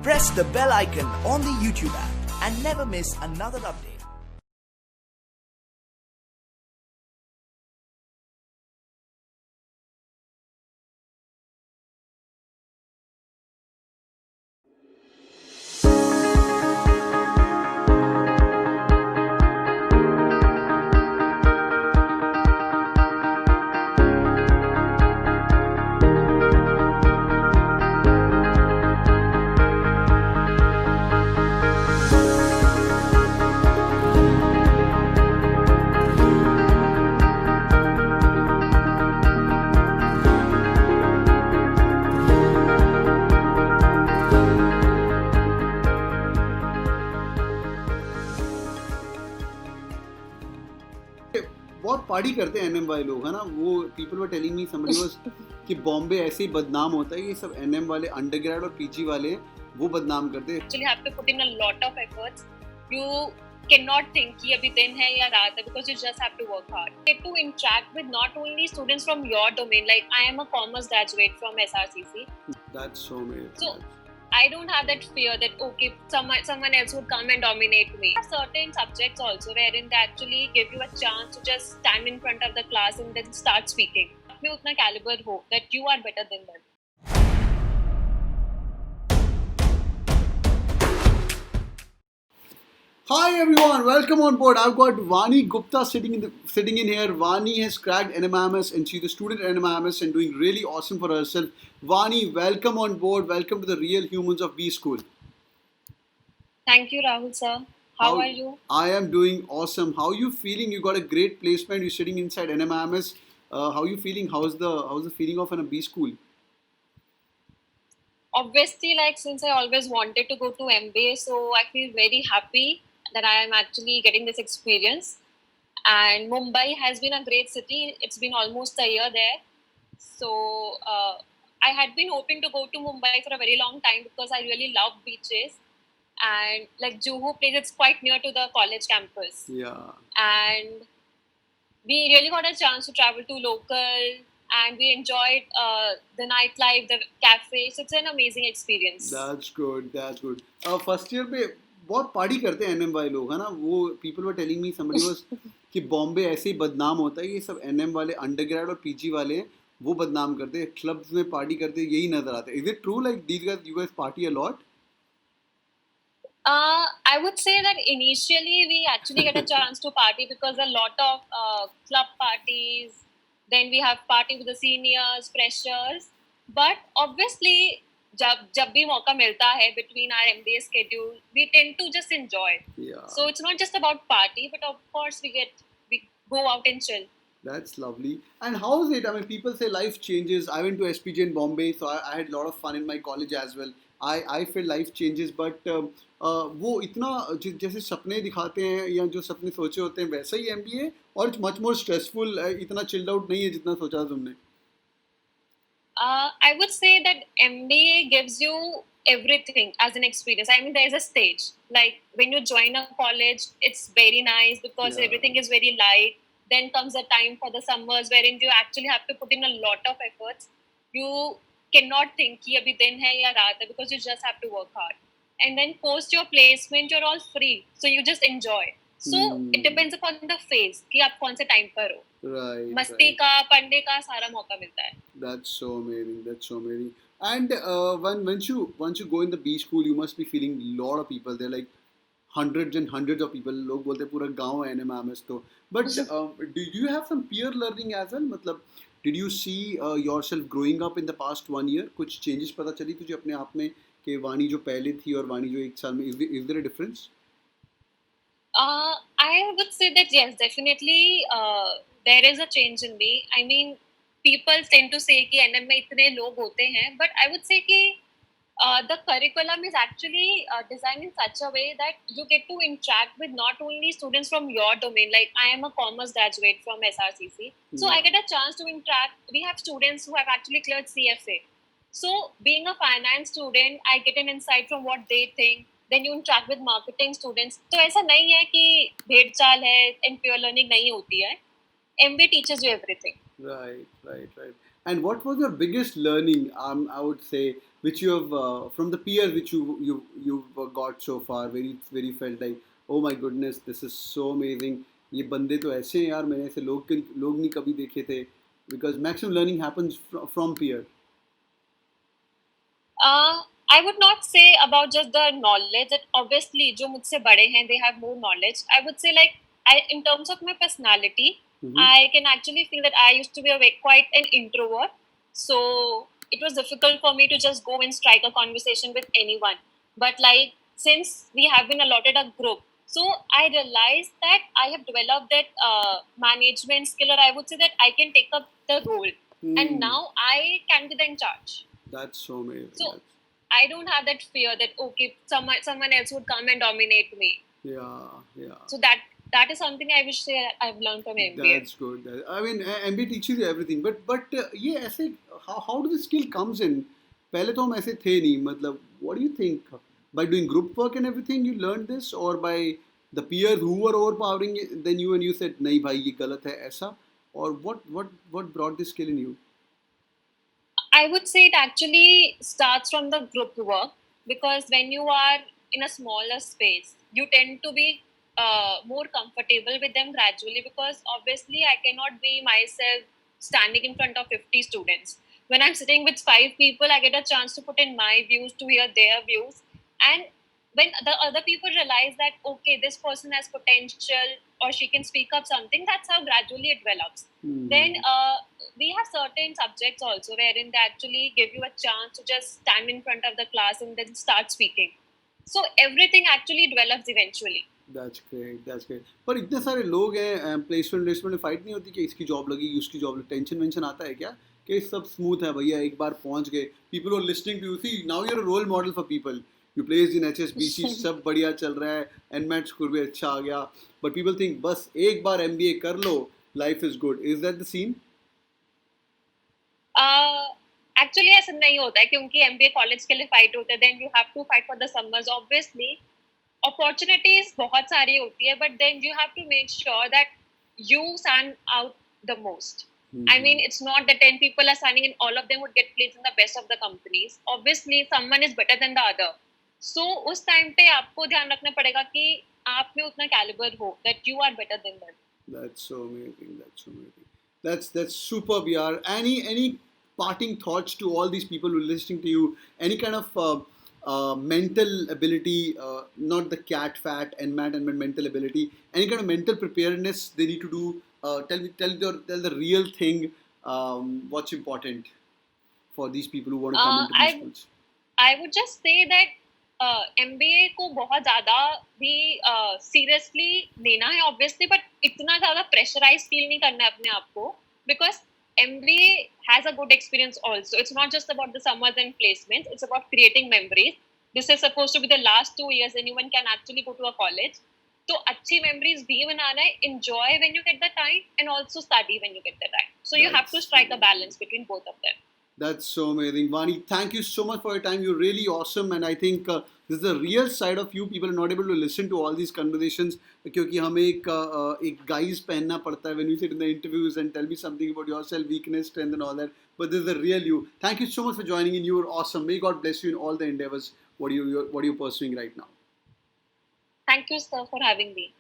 Press the bell icon on the YouTube app and never miss another update. बहुत party करते हैं NM वाले लोग, है ना। वो people were telling me somebody was कि बॉम्बे ऐसे ही बदनाम होता है, ये सब एनएम वाले अंडरग्रेड और पीजी वाले वो बदनाम करते हैं। Actually have to put in a lot of efforts. You cannot think कि अभी दिन है या रात है, because you just have to work hard. Get to interact with not only students from your domain, like I am a commerce graduate from SRCC. That's so amazing. So I don't have that fear that okay someone else would come and dominate me. There are certain subjects also wherein they actually give you a chance to just stand in front of the class and then start speaking. में उतना caliber हो that you are better than them. Hi everyone, welcome on board. I've got Vani Gupta sitting in here. Vani has cracked NMIMS and she's a student at NMIMS and doing really awesome for herself. Vani, welcome on board. Welcome to the Real Humans of B School. Thank you, Rahul sir. How are you? I am doing awesome. How are you feeling? You got a great placement. You're sitting inside NMIMS. How are you feeling? How's the feeling of an B school? Obviously, like since I always wanted to go to MBA, so I feel very happy that I am actually getting this experience. And Mumbai has been a great city. It's been almost a year there. So I had been hoping to go to Mumbai for a very long time because I really love beaches. And like Juhu place, it's quite near to the college campus. Yeah. And we really got a chance to travel to local and we enjoyed the nightlife, the cafe. So it's an amazing experience. That's good. That's good. First year पे बहुत party करते हैं NM वाले लोग, है ना। वो people were telling me somebody was कि बॉम्बे ऐसे ही बदनाम होता है, ये सब एनएम वाले अंडरग्रेड और पीजी वाले हैं वो बदनाम करते हैं, क्लब्स में पार्टी करते हैं, यही नजर आता है। Is it true like these guys, you guys party a lot? I would say that initially we actually get a chance to party because a lot of club parties, then we have party with the seniors, freshers. But obviously, जब भी मौका मिलता है between our MBA schedule, we tend to just enjoy. Yeah. So it's not just about party, but of course we go out and chill. That's lovely. And how is it? I mean, people say life changes. I went to SPJ in Bombay, so I had a lot of fun in my college as well. I feel life changes, but वो इतना जैसे सपने दिखाते हैं या जो सपने सोचे होते हैं वैसा ही MBA, और इट्स मच मोर स्ट्रेसफुल, इतना चिल्ड आउट नहीं है जितना सोचा था तुमने? I would say that MBA gives you everything as an experience. I mean, there is a stage. Like when you join a college, it's very nice because everything is very light. Then comes a time for the summers wherein you actually have to put in a lot of efforts. You cannot think कि अभी दिन है या रात है because you just have to work hard. And then post your placement, you're all free. So you just enjoy. So it depends upon the phase कि आप कौन से time पर हो. Right. मस्ती का, पढ़ने का सारा मौका मिलता है. That's so amazing. That's so amazing. And once you go in the B school, you must be feeling a lot of people. They're like hundreds and hundreds of people. लोग बोलते हैं पूरा गांव है NMIMS तो. But do you have some peer learning as well? मतलब did you see yourself growing up in the past 1 year? कुछ changes पता चली तुझे अपने आप में कि वानी जो पहले थी और वानी जो एक साल में, is there a difference? I would say that yes, definitely there is a change in me. I mean, people tend to say कि NM में इतने लोग होते हैं, but I would say कि the curriculum is actually designed in such a way that you get to interact with not only students from your domain. Like I am a commerce graduate from SRCC, so I get a chance to interact. We have students who have actually cleared CFA. So being a finance student, I get an insight from what they think. Then you interact with marketing students. तो ऐसा नहीं है कि भेड़ चाल है and pure learning नहीं होती है. MBA teaches you everything. Right. And what was your biggest learning? I would say which you have from the peers which you've got so far, where you felt like, oh my goodness, this is so amazing. ये बंदे तो ऐसे हैं यार, मैंने ऐसे लोग नहीं कभी देखे थे. Because maximum learning happens from peer. I would not say about just the knowledge. That obviously, जो मुझसे बड़े हैं, they have more knowledge. I would say like in terms of my personality, I can actually feel that I used to be quite an introvert. So it was difficult for me to just go and strike a conversation with anyone. But like since we have been allotted a group, so I realized that I have developed that management skill, or I would say that I can take up the role, and now I can be the in charge. That's so amazing. So I don't have that fear that okay, someone else would come and dominate me. Yeah. So that is something I wish that I've learned from MBA. That's good. I mean, MBA teaches you everything. But ये ऐसे how do the skill comes in? पहले तो हम ऐसे थे नहीं. मतलब, what do you think? By doing group work and everything, you learned this, or by the peers who were overpowering than you and you said, नहीं भाई ये गलत है ऐसा, or what brought this skill in you? I would say it actually starts from the group work, because when you are in a smaller space, you tend to be more comfortable with them gradually, because obviously I cannot be myself standing in front of 50 students. When I'm sitting with 5 people, I get a chance to put in my views, to hear their views. And when the other people realize that, okay, this person has potential or she can speak up something, that's how gradually it develops. Then we have certain subjects also wherein they actually give you a chance to just stand in front of the class and then start speaking. So everything actually develops eventually. That's great. पर इतने सारे लोग हैं, placement में fight नहीं होती कि इसकी जॉब लगेगी, उसकी जॉब लगेगी, टेंशन आता है क्या कि सब स्मूथ है भैया, एक बार पहुंच गए, people are listening to you. See now you are a role model for people. You placed in HSBC, सब बढ़िया चल रहा है, एनमेट स्कोर भी अच्छा आ गया, बट पीपल थिंक बस एक बार MBA कर लो, life is good. Is that the scene? Actually ऐसा नहीं होता है, क्योंकि MBA कॉलेज के लिए फाइट होते हैं. Then you have to fight for the summers. Obviously opportunities बहुत सारी होती है, but then you have to make sure that you stand out the most. I mean, it's not that 10 people are standing and all of them would get placed in the best of the companies. Obviously, someone is better than the other. So, उस time पे आपको ध्यान रखना पड़ेगा कि आप में उतना caliber हो that you are better than them. That's so amazing. That's superb, yaar. Any parting thoughts to all these people who are listening to you? Any kind of mental ability, not the cat fat and mental ability, any kind of mental preparedness they need to do? Tell the real thing. What's important for these people who want to come into these schools? I would just say that MBA को बहुत ज़्यादा भी seriously लेना है obviously, but इतना ज़्यादा pressurized feel नहीं करना है अपने आप को, because MBA has a good experience also. It's not just about the summers and placements. It's about creating memories. This is supposed to be the last 2 years anyone can actually go to a college. So अच्छी memories भी बनाना है, enjoy when you get the time, and also study when you get the time. So you have to strike a balance between both of them. That's so amazing. Vani, thank you so much for your time. You're really awesome, and I think this is the real side of you. People are not able to listen to all these conversations क्योंकि हमें एक guise पहनना पड़ता है when you sit in the interviews and tell me something about yourself, weakness, strength, and all that. But this is the real you. Thank you so much for joining in. You are awesome. May God bless you in all the endeavors. What are you pursuing right now? Thank you, sir, for having me.